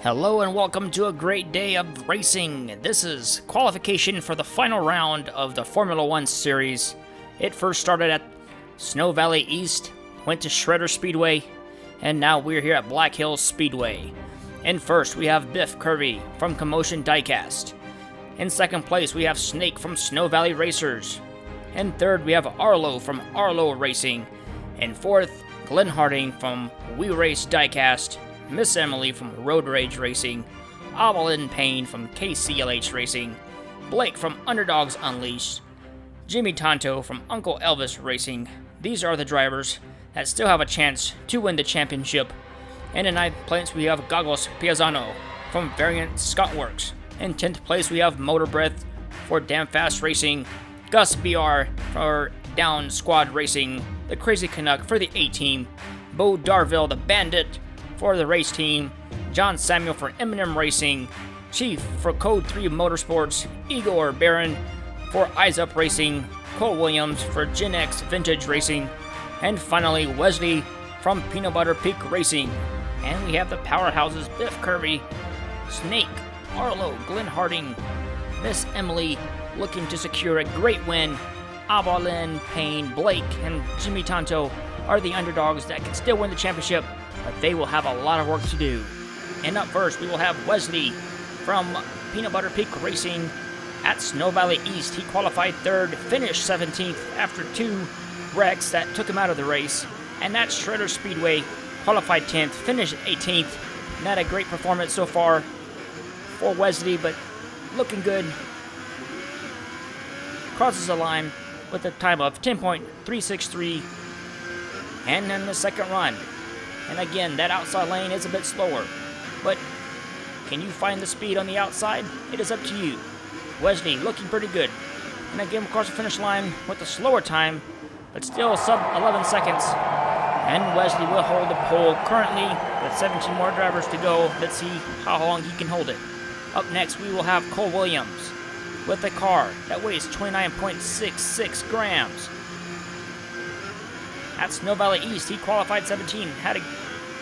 Hello and welcome to a great day of racing. This is qualification for the final round of the Formula One series. It first started at Snow Valley East, went to Shredder Speedway, and now we're here at Black Hills Speedway. In first, we have Biff Kirby from Commotion Diecast. In second place, we have Snake from Snow Valley Racers. In third, we have Arlo from Arlo Racing. In fourth, Glenn Harding from We Race Diecast. Miss Emily from Road Rage Racing, Avalyn Payne from KCLH Racing, Blake from Underdogs Unleashed, Jimmy Tonto from Uncle Elvis Racing. These are the drivers that still have a chance to win the championship. And in ninth place we have Gagos Piazzano from Variant Scott Works. In 10th place we have Motor Breath for Damn Fast Racing, Gus BR for Down Squad Racing, the Crazy Canuck for the A Team, Bo Darville the Bandit for the race team, John Samuel for Eminem Racing, Chief for Code 3 Motorsports, Igor Barron for Eyes Up Racing, Cole Williams for Gen X Vintage Racing, and finally Wesley from Peanut Butter Peak Racing. And we have the powerhouses Biff Kirby, Snake, Arlo, Glenn Harding, Miss Emily looking to secure a great win. Avalyn Payne, Blake, and Jimmy Tonto are the underdogs that can still win the championship, but they will have a lot of work to do. And up first, we will have Wesley from Peanut Butter Peak Racing at Snow Valley East. He qualified third, finished 17th after two wrecks that took him out of the race. And at Shredder Speedway, qualified 10th, finished 18th. Not a great performance so far for Wesley, but looking good. Crosses the line with a time of 10.363. And then the second run. And again, that outside lane is a bit slower. But can you find the speed on the outside? It is up to you. Wesley looking pretty good. And again, across the finish line with a slower time, but still sub 11 seconds. And Wesley will hold the pole currently with 17 more drivers to go. Let's see how long he can hold it. Up next, we will have Cole Williams with a car that weighs 29.66 grams. At Snow Valley East, he qualified 17th, had a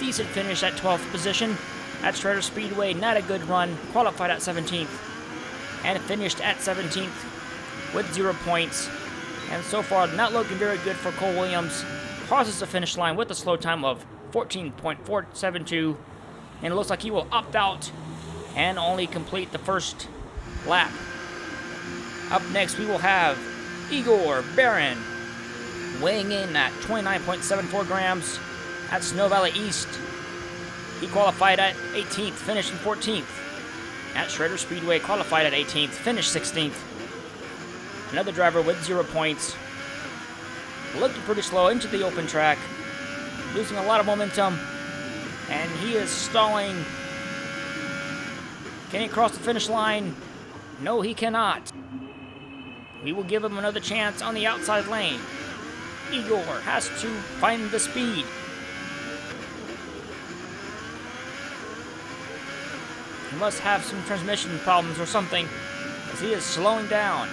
decent finish at 12th position. At Shredder Speedway, not a good run, qualified at 17th, and finished at 17th with 0 points. And so far, not looking very good for Cole Williams. Crosses the finish line with a slow time of 14.472, and it looks like he will opt out and only complete the first lap. Up next, we will have Igor Barron, weighing in at 29.74 grams at Snow Valley East. He qualified at 18th, finished in 14th. At Shredder Speedway, qualified at 18th, finished 16th. Another driver with 0 points. Looking pretty slow into the open track, losing a lot of momentum, and he is stalling. Can he cross the finish line? No, he cannot. We will give him another chance on the outside lane. Igor has to find the speed. He must have some transmission problems or something, as he is slowing down.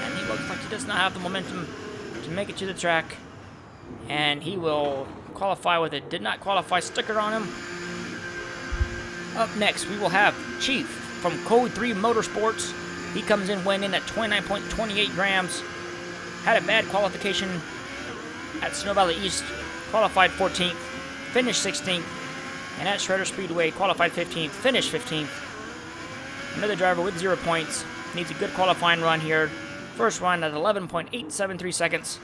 And he looks like he does not have the momentum to make it to the track. And he will qualify with a did not qualify sticker on him. Up next, we will have Chief from Code 3 Motorsports. He comes in weighing in at 29.28 grams. Had a bad qualification at Snow Valley East. Qualified 14th. Finished 16th. And at Shredder Speedway, qualified 15th. Finished 15th. Another driver with 0 points. Needs a good qualifying run here. First run at 11.873 seconds.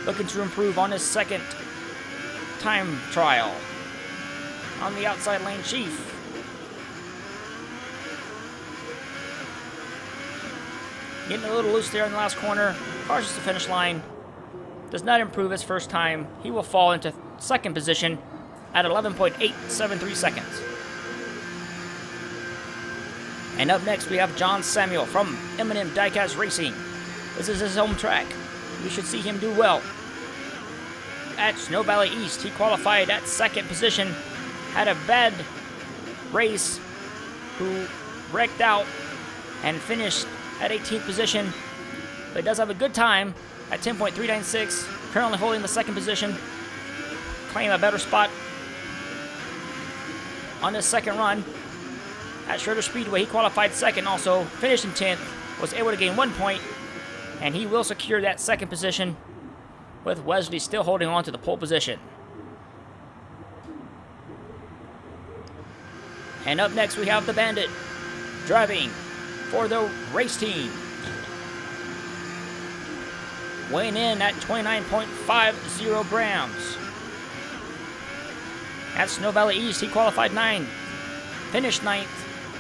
Looking to improve on his second time trial. On the outside lane, Chief. Getting a little loose there in the last corner. Crosses the finish line. Does not improve his first time. He will fall into second position at 11.873 seconds. And up next, we have John Samuel from Eminem Diecast Racing. This is his home track. We should see him do well. At Snow Valley East, he qualified at second position. Had a bad race, who wrecked out and finished at 18th position, but he does have a good time at 10.396, currently holding the second position. Claim a better spot on his second run. At Schroeder Speedway, he qualified second also, finished in 10th, was able to gain 1 point, and he will secure that second position with Wesley still holding on to the pole position. And up next we have the Bandit, driving for the race team. Weighing in at 29.50 grams. At Snow Valley East, he qualified 9th, finished 9th,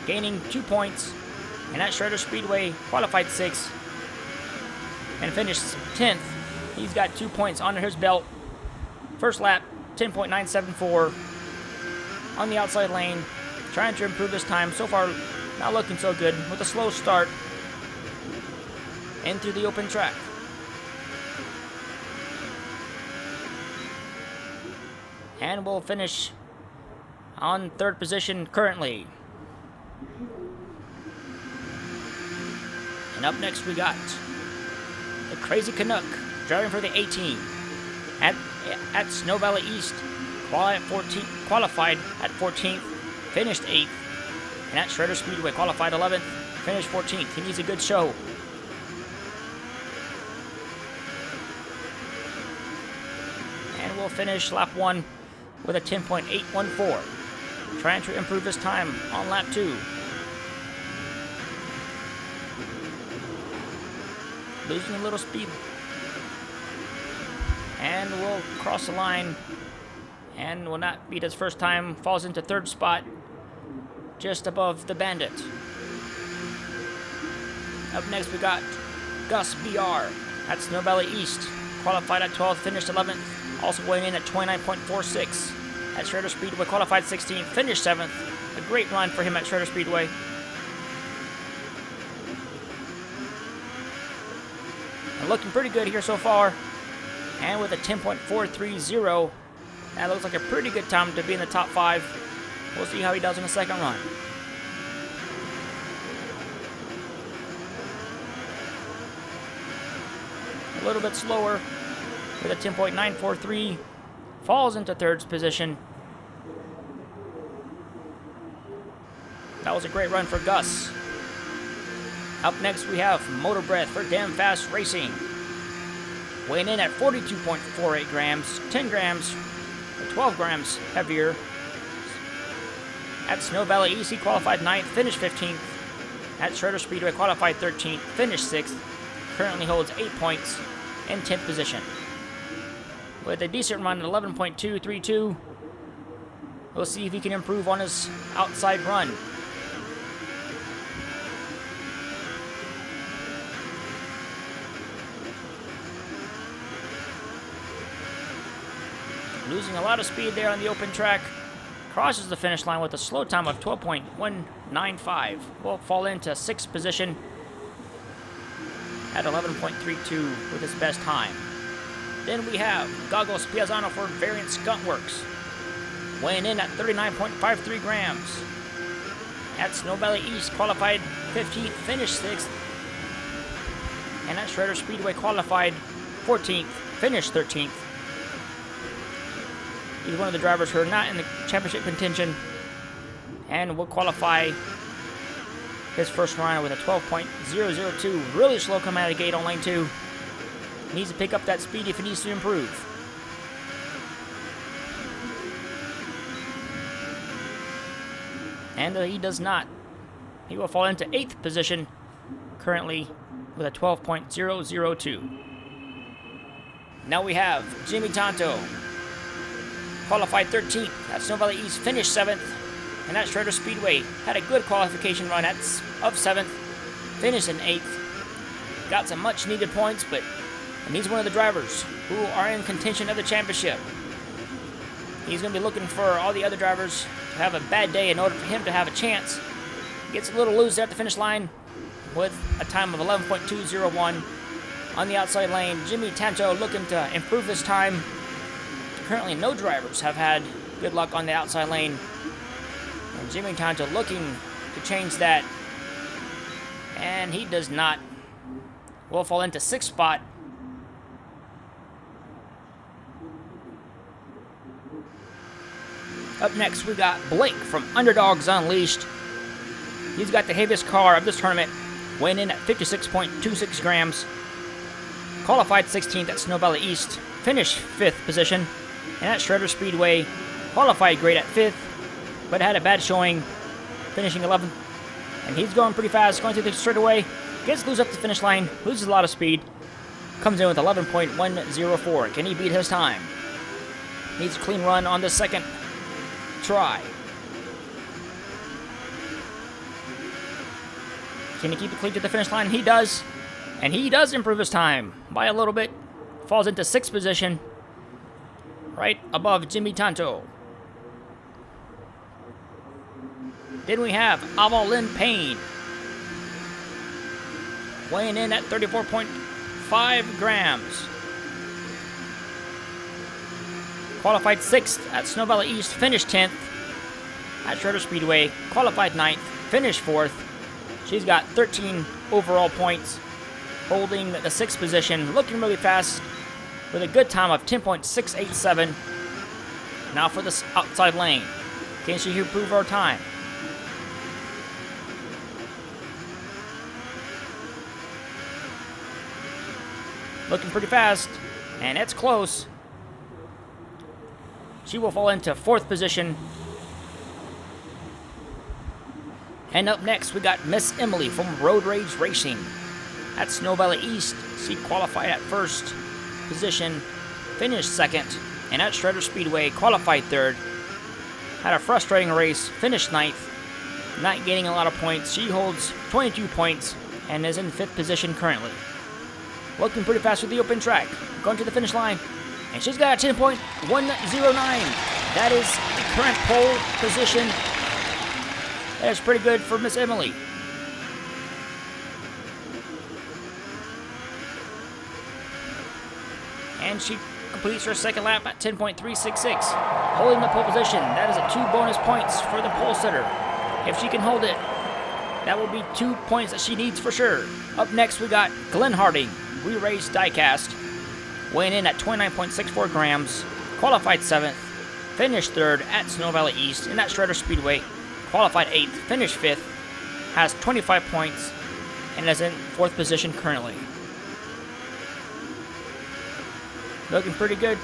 gaining 2 points. And at Schroeder Speedway, qualified 6th and finished 10th. He's got 2 points under his belt. First lap, 10.974 on the outside lane. Trying to improve his time. So far, not looking so good with a slow start in through the open track. And we'll finish on third position currently. And up next we got the Crazy Canuck driving for the A-Team at Snow Valley East. Qualified at 14th, finished 8th. And at Schroeder Speedway, qualified 11th, finished 14th. He needs a good show. And we'll finish lap 1 with a 10.814. Trying to improve his time on lap 2. Losing a little speed. And will cross the line. And will not beat his first time. Falls into third spot. Just above the Bandit. Up next we got Gus BR at Snow Valley East. Qualified at 12th, finished 11th. Also weighing in at 29.46. At Schroeder Speedway, qualified 16th, finished 7th. A great run for him at Schroeder Speedway. And looking pretty good here so far. And with a 10.430, that looks like a pretty good time to be in the top 5. We'll see how he does in the second run. A little bit slower with a 10.943. Falls into third position. That was a great run for Gus. Up next we have Motor Breath for Damn Fast Racing. Weighing in at 42.48 grams, 10 grams, or 12 grams heavier. At Snow Valley East, he qualified 9th, finished 15th. At Schroeder Speedway, qualified 13th, finished 6th. Currently holds 8 points in 10th position. With a decent run at 11.232, we'll see if he can improve on his outside run. Losing a lot of speed there on the open track. Crosses the finish line with a slow time of 12.195. Will fall into 6th position at 11.32 with his best time. Then we have Goggles Piazzano for Variant Skunt Works. Weighing in at 39.53 grams. At Snow Valley East, qualified 15th, finished 6th. And at Schroeder Speedway, qualified 14th, finished 13th. He's one of the drivers who are not in the championship contention and will qualify his first run with a 12.002. Really slow coming out of the gate on lane 2. Needs to pick up that speed if he needs to improve. And he does not. He will fall into 8th position currently with a 12.002. Now we have Jimmy Tonto. Qualified 13th at Snow Valley East, finished 7th. And at Schroeder Speedway, had a good qualification run of 7th, finished in 8th. Got some much needed points, but he's one of the drivers who are in contention of the championship. He's going to be looking for all the other drivers to have a bad day in order for him to have a chance. Gets a little loose there at the finish line with a time of 11.201 on the outside lane. Jimmy Tanto looking to improve his time. Currently, no drivers have had good luck on the outside lane. And Jimmy Tanto looking to change that. And he does not. Will fall into 6th spot. Up next, we got Blake from Underdogs Unleashed. He's got the heaviest car of this tournament, weighing in at 56.26 grams. Qualified 16th at Snow Valley East, finished 5th position. And at Shredder Speedway, qualified great at 5th, but had a bad showing, finishing 11th. And he's going pretty fast, going through the straightaway, gets loose up the finish line, loses a lot of speed, comes in with 11.104. Can he beat his time? Needs a clean run on the second try. Can he keep it clean to the finish line? He does. And he does improve his time by a little bit. Falls into 6th position, right above Jimmy Tanto. Then we have Avalyn Payne, weighing in at 34.5 grams. Qualified 6th at Snow Valley East, finished 10th. At Shredder Speedway, qualified 9th, finished 4th. She's got 13 overall points, holding the 6th position, looking really fast, with a good time of 10.687. Now for this outside lane. Can she improve her time? Looking pretty fast, and it's close. She will fall into 4th position. And up next, we got Miss Emily from Road Rage Racing. At Snow Valley East, she qualified at 1st position, finished 2nd, and at Shredder Speedway, qualified 3rd. Had a frustrating race, finished 9th, not gaining a lot of points. She holds 22 points and is in 5th position currently. Looking pretty fast with the open track, going to the finish line, and she's got a 10.109. That is the current pole position. That is pretty good for Miss Emily. And she completes her second lap at 10.366, holding the pole position. That is a 2 bonus points for the pole sitter. If she can hold it, that will be 2 points that she needs for sure. Up next, we got Glenn Harding, re-raced Diecast, weighing in at 29.64 grams, qualified 7th, finished 3rd at Snow Valley East, and at Shredder Speedway, qualified 8th, finished 5th, has 25 points, and is in 4th position currently. Looking pretty good.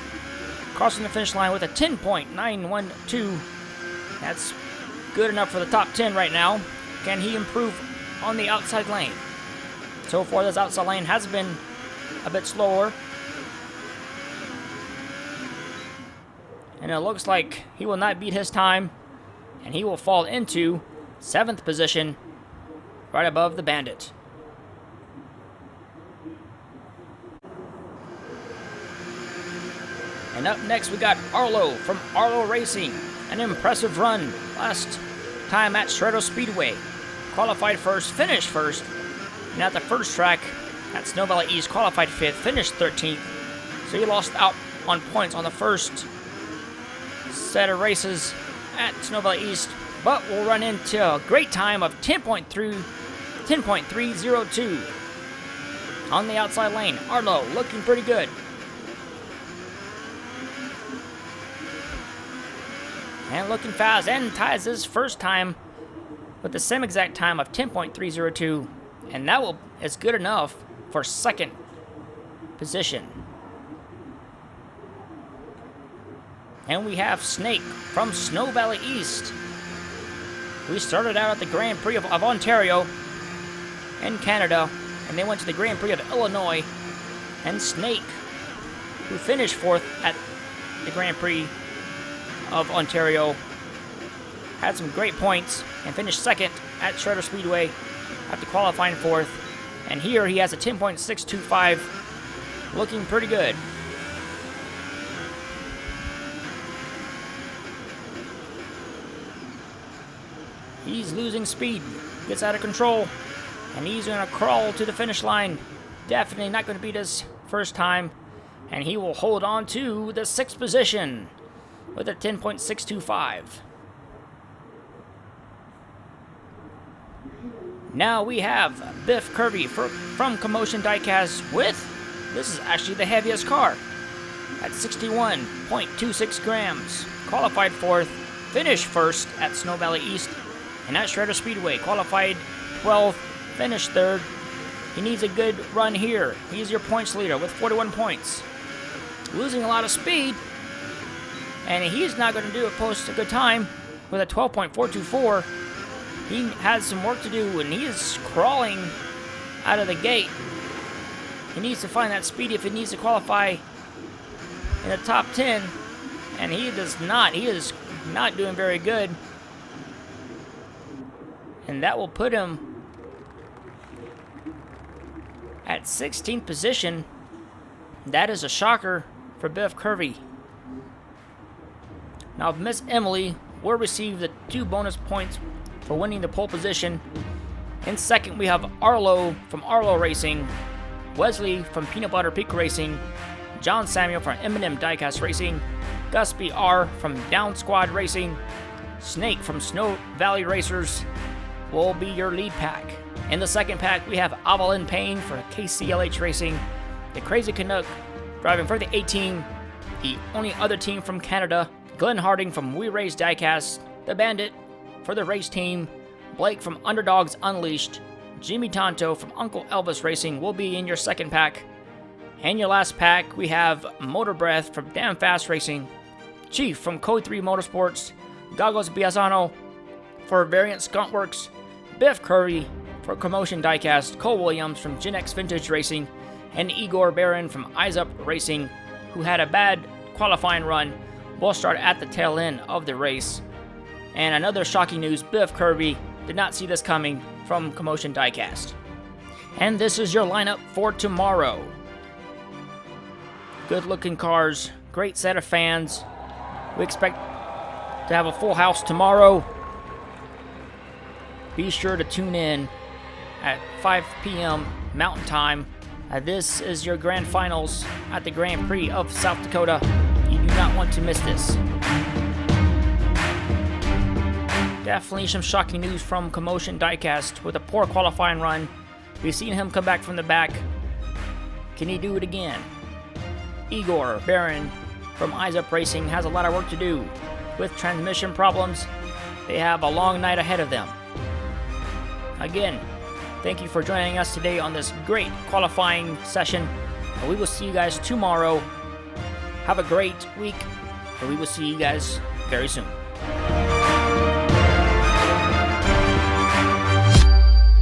Crossing the finish line with a 10.912. That's good enough for the top 10 right now. Can he improve on the outside lane? So far, this outside lane has been a bit slower. And it looks like he will not beat his time. And he will fall into 7th position, right above the Bandit. And up next, we got Arlo from Arlo Racing. An impressive run last time at Shredder Speedway. Qualified 1st, finished 1st. And at the first track at Snow Valley East, qualified 5th, finished 13th. So he lost out on points on the first set of races at Snow Valley East, but will run into a great time of 10.302 on the outside lane. Arlo looking pretty good. And looking fast, and ties his first time with the same exact time of 10.302, and that is good enough for 2nd position. And we have Snake from Snow Valley East. We started out at the Grand Prix of Ontario in Canada, and they went to the Grand Prix of Illinois. And Snake, who finished 4th at the Grand Prix of Ontario, had some great points and finished 2nd at Shredder Speedway after qualifying 4th. And here he has a 10.625, looking pretty good. He's losing speed, gets out of control, and he's going to crawl to the finish line. Definitely not going to beat his first time, and he will hold on to the 6th position with a 10.625. Now we have Biff Kirby from Commotion Diecast with, this is actually the heaviest car, at 61.26 grams. Qualified 4th, finished first at Snow Valley East, and at Shredder Speedway, qualified 12th, finished 3rd. He needs a good run here. He's your points leader with 41 points. Losing a lot of speed, and he's not going to do it post a good time with a 12.424. He has some work to do, and he is crawling out of the gate. He needs to find that speed if he needs to qualify in the top 10, and he does not. He is not doing very good, and that will put him at 16th position. That is a shocker for Biff Curvy. Now, Miss Emily will receive the 2 bonus points for winning the pole position. In second, we have Arlo from Arlo Racing, Wesley from Peanut Butter Peak Racing, John Samuel from M&M Diecast Racing, Gus B.R. from Down Squad Racing, Snake from Snow Valley Racers will be your lead pack. In the second pack, we have Evelyn Payne for KCLH Racing, the Crazy Canuck driving for the A-Team, the only other team from Canada, Glenn Harding from We Race Diecast, the Bandit for the race team, Blake from Underdogs Unleashed, Jimmy Tonto from Uncle Elvis Racing will be in your second pack. And your last pack, we have Motor Breath from Damn Fast Racing, Chief from Code 3 Motorsports, Goggles Biasano for Variant Skuntworks, Biff Curry for Commotion Diecast, Cole Williams from Gen X Vintage Racing, and Igor Barron from Eyes Up Racing, who had a bad qualifying run, will start at the tail end of the race. And another shocking news, Biff Kirby did not see this coming from Commotion Diecast. And this is your lineup for tomorrow. Good looking cars, great set of fans. We expect to have a full house tomorrow. Be sure to tune in at 5 p.m. Mountain Time. This is your grand finals at the Grand Prix of South Dakota. You do not want to miss this. Definitely some shocking news from Commotion Diecast with a poor qualifying run. We've seen him come back from the back. Can he do it again? Igor Barron from Eyes Up Racing has a lot of work to do. With transmission problems, they have a long night ahead of them. Again, thank you for joining us today on this great qualifying session. And we will see you guys tomorrow. Have a great week, and we will see you guys very soon.